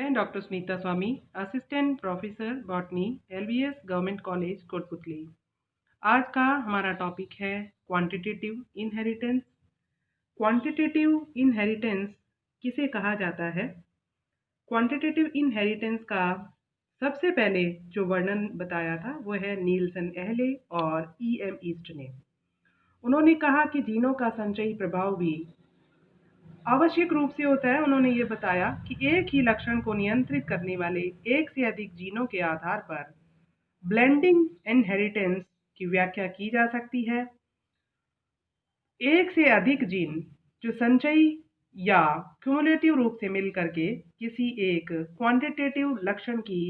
मैं doctor Smita Swami, assistant professor botany, LBS government college Kotputli. आज का हमारा टॉपिक है क्वांटिटेटिव इनहेरिटेंस। क्वांटिटेटिव इनहेरिटेंस किसे कहा जाता है? क्वांटिटेटिव इनहेरिटेंस का सबसे पहले जो वर्णन बताया था वो है नील्सन एहले और ई.एम. ईस्ट ने। उन्होंने कहा कि जीनों का संचयी प्रभाव भी आवश्यक रूप से होता है। उन्होंने ये बताया कि एक ही लक्षण को नियंत्रित करने वाले एक से अधिक जीनों के आधार पर ब्लेंडिंग इनहेरिटेंस की व्याख्या की जा सकती है। एक से अधिक जीन जो संचयी या क्यूमुलेटिव रूप से मिलकर के किसी एक क्वांटिटेटिव लक्षण की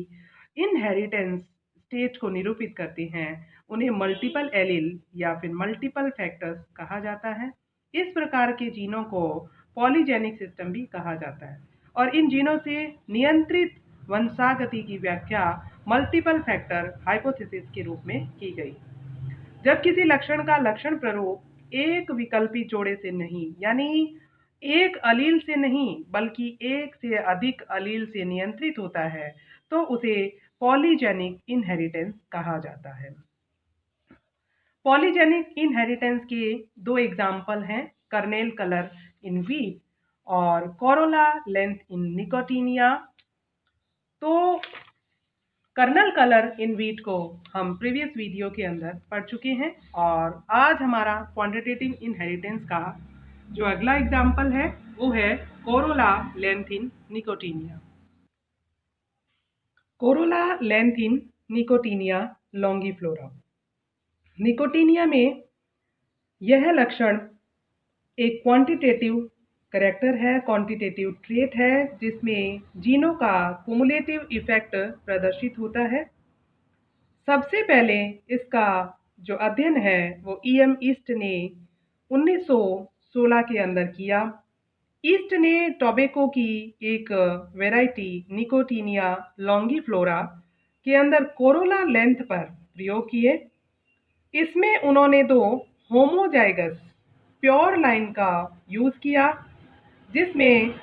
इनहेरिटेंस स्टेट को निरूपित करते हैं, उन्हें मल्टीपल एलील या फिर मल्टीपल फैक्टर्स कहा जाता है। इस प्रकार के जीनों को पॉलीजेनिक सिस्टम भी कहा जाता है और इन जीनों से नियंत्रित वंशागति की व्याख्या मल्टीपल फैक्टर हाइपोथेसिस के रूप में की गई। जब किसी लक्षण का लक्षण प्ररूप एक विकल्पी जोड़े से नहीं, यानी एक अलील से नहीं बल्कि एक से अधिक अलील से नियंत्रित होता है, तो उसे पॉलीजेनिक इनहेरिटेंस कहा जाता है। पॉलीजेनिक इनहेरिटेंस के दो एग्जाम्पल हैं, कर्नेल कलर इन वीट और कोरोला लेंथ इन निकोटीनिया। तो कर्नल कलर इन वीट को हम प्रीवियस वीडियो के अंदर पढ़ चुके हैं और आज हमारा क्वांटिटेटिव इनहेरिटेंस का जो अगला एग्जाम्पल है वो है corolla length in Nicotiana. Corolla length in Nicotiana longiflora. Nicotiana में यह लक्षण एक क्वांटिटेटिव करेक्टर है, क्वांटिटेटिव ट्रेट है, जिसमें जीनों का कुमुलेटिव इफेक्ट प्रदर्शित होता है। सबसे पहले इसका जो अध्ययन है वो ई.एम. ईस्ट ने 1916 के अंदर किया। ईस्ट ने टोबैको की एक वैरायटी निकोटीनिया लॉन्गिफ्लोरा के अंदर कोरोला लेंथ पर प्रयोग किए। इसमें उन्होंने दो होमोजाइगस प्योर लाइन का यूज किया, जिसमें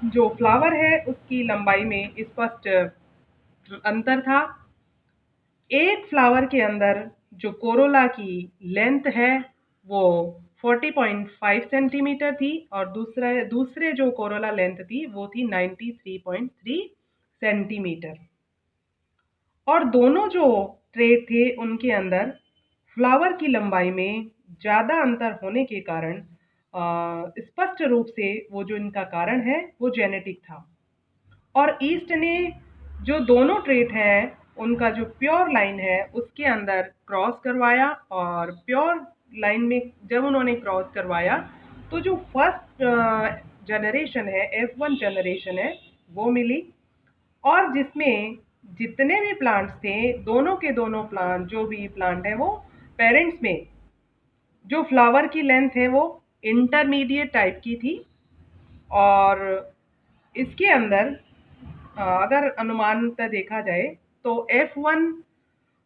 जो फ्लावर है उसकी लंबाई में स्पष्ट अंतर था। एक फ्लावर के अंदर जो कोरोला की लेंथ है वो 40.5 सेंटीमीटर थी और दूसरे जो कोरोला लेंथ थी वो थी 93.3 सेंटीमीटर। और दोनों जो ट्रेट थे उनके अंदर फ्लावर की लंबाई में ज़्यादा अंतर होने के कारण स्पष्ट रूप से वो जो इनका कारण है वो जेनेटिक था। और ईस्ट ने जो दोनों ट्रेट हैं उनका जो प्योर लाइन है उसके अंदर क्रॉस करवाया और प्योर लाइन में जब उन्होंने क्रॉस करवाया तो जो फर्स्ट जनरेशन है F1 जनरेशन है वो मिली, और जिसमें जितने भी प्लांट्स थे दोनों के दोनों प्लांट जो भी प्लांट है वो पेरेंट्स में जो फ्लावर की लेंथ है वो इंटरमीडिएट टाइप की थी। और इसके अंदर अगर अनुमानतः देखा जाए तो F1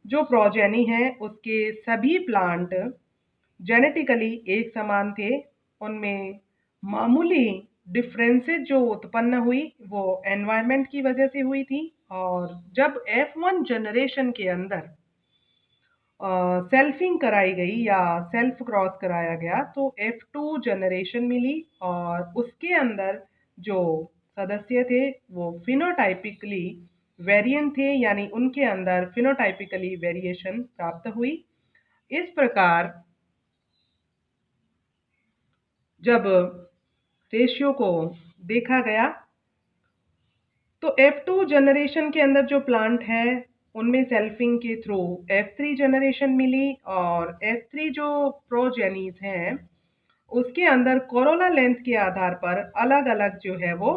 जो प्रोजेनी है उसके सभी प्लांट जेनेटिकली एक समान थे। उनमें मामूली डिफरेंसेस जो उत्पन्न हुई वो एनवायरनमेंट की वजह से हुई थी। और जब F1 जनरेशन के अंदर सेल्फिंग कराई गई या सेल्फ क्रॉस कराया गया तो F2 जनरेशन मिली और उसके अंदर जो सदस्य थे वो फिनोटाइपिकली वेरिएंट थे, यानी उनके अंदर फिनोटाइपिकली वेरिएशन प्राप्त हुई। इस प्रकार जब रेशियो को देखा गया तो F2 जनरेशन के अंदर जो प्लांट है उनमें सेल्फिंग के थ्रू F3 जनरेशन मिली और F3 जो प्रोजेनीज हैं उसके अंदर कोरोला लेंथ के आधार पर अलग अलग जो है वो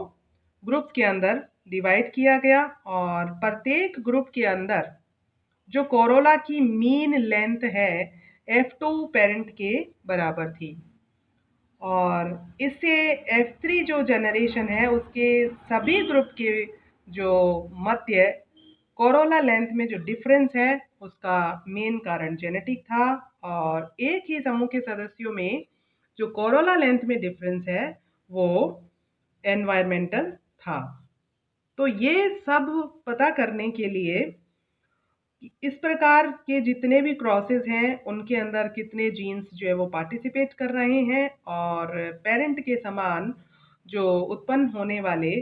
ग्रुप्स के अंदर डिवाइड किया गया और प्रत्येक ग्रुप के अंदर जो कोरोला की मीन लेंथ है F2 पेरेंट के बराबर थी। और इससे F3 जो जनरेशन है उसके सभी ग्रुप के जो मध्य कोरोला लेंथ में जो डिफरेंस है उसका मेन कारण जेनेटिक था। और एक ही समूह के सदस्यों में जो कोरोला लेंथ में डिफरेंस है वो एनवायरमेंटल था। तो ये सब पता करने के लिए इस प्रकार के जितने भी क्रॉसेस हैं उनके अंदर कितने जीन्स जो है वो पार्टिसिपेट कर रहे हैं, और पेरेंट के समान जो उत्पन्न होने वाले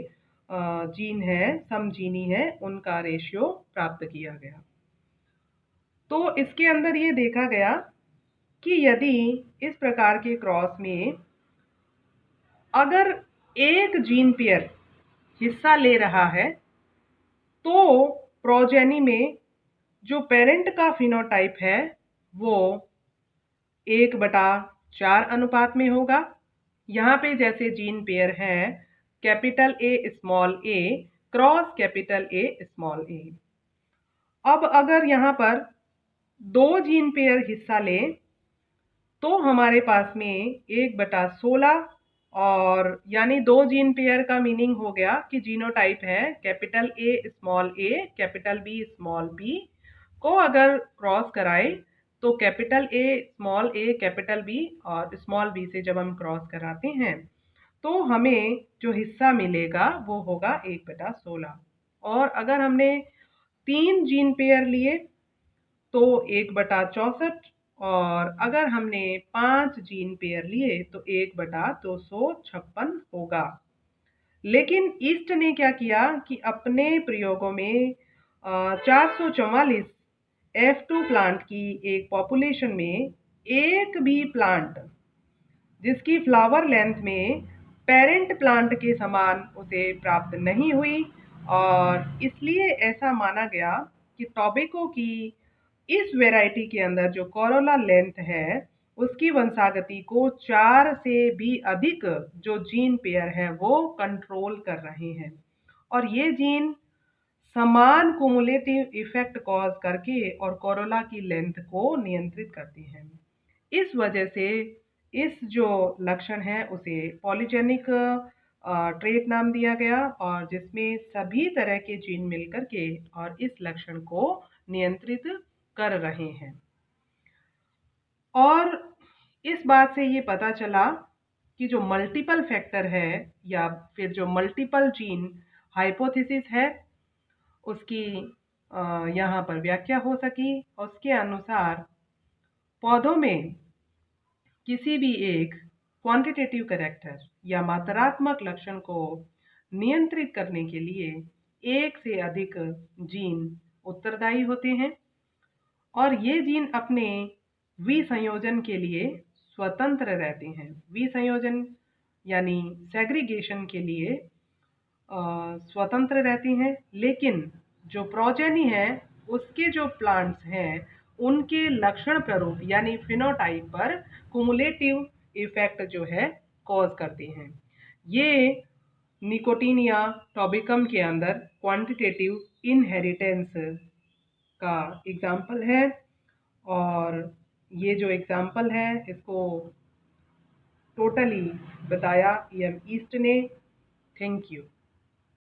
जीन हैं, समजीनी हैं, उनका रेशियो प्राप्त किया गया। तो इसके अंदर ये देखा गया कि यदि इस प्रकार के क्रॉस में अगर एक जीन पेयर हिस्सा ले रहा है तो प्रोजेनी में जो पेरेंट का फिनोटाइप है वो 1/4 अनुपात में होगा। यहाँ पे जैसे जीन पेयर है capital A small A cross capital A small A. अब अगर यहाँ पर 2 जीन पेयर हिस्सा लें तो हमारे पास में 1/16, और यानी 2 जीन पेयर का मीनिंग हो गया कि जीनोटाइप है capital A small A capital B small B को अगर क्रॉस कराए तो कैपिटल ए कैपिटल बी और स्मॉल बी से जब हम क्रॉस कराते हैं तो हमें जो हिस्सा मिलेगा वो होगा 1/16। और अगर हमने 3 जीन पेयर लिए तो 1/64, और अगर हमने 5 जीन पेयर लिए तो 1/256 होगा। लेकिन ईस्ट ने क्या किया कि अपने प्रयोगों में 444 F2 प्लांट की एक पॉपुलेशन में एक भी प्लांट जिसकी फ्लावर लेंथ में पेरेंट प्लांट के समान उसे प्राप्त नहीं हुई, और इसलिए ऐसा माना गया कि टोबैको की इस वैरायटी के अंदर जो कोरोला लेंथ है उसकी वंशागति को 4 से भी अधिक जो जीन पेयर है वो कंट्रोल कर रहे हैं, और ये जीन समान कुमुलेटिव इफेक्ट कॉज करके और कोरोला की लेंथ को नियंत्रित करते हैं। इस वजह से इस जो लक्षण है उसे पॉलीजेनिक ट्रेट नाम दिया गया, और जिसमें सभी तरह के जीन मिलकर के और इस लक्षण को नियंत्रित कर रहे हैं। और इस बात से ये पता चला कि जो मल्टीपल फैक्टर है या फिर जो मल्टीपल जीन हाइपोथेसिस है उसकी यहाँ पर व्याख्या हो सकी। उसके अनुसार पौधों में किसी भी एक क्वांटिटेटिव कैरेक्टर या मात्रात्मक लक्षण को नियंत्रित करने के लिए एक से अधिक जीन उत्तरदायी होते हैं, और ये जीन अपने विसंयोजन के लिए स्वतंत्र रहते हैं। विसंयोजन यानी सेग्रीगेशन के लिए स्वतंत्र रहते हैं, लेकिन जो प्रोजेनी है उसके जो प्लांट्स हैं उनके लक्षण प्ररूप यानी फिनोटाइप पर कुमुलेटिव इफेक्ट जो है कॉज करते हैं। ये निकोटीनिया टॉबिकम के अंदर क्वांटिटेटिव इनहेरिटेंस का एग्जाम्पल है, और ये जो एग्जाम्पल है इसको टोटली बताया ईएम ईस्ट ने। Thank you.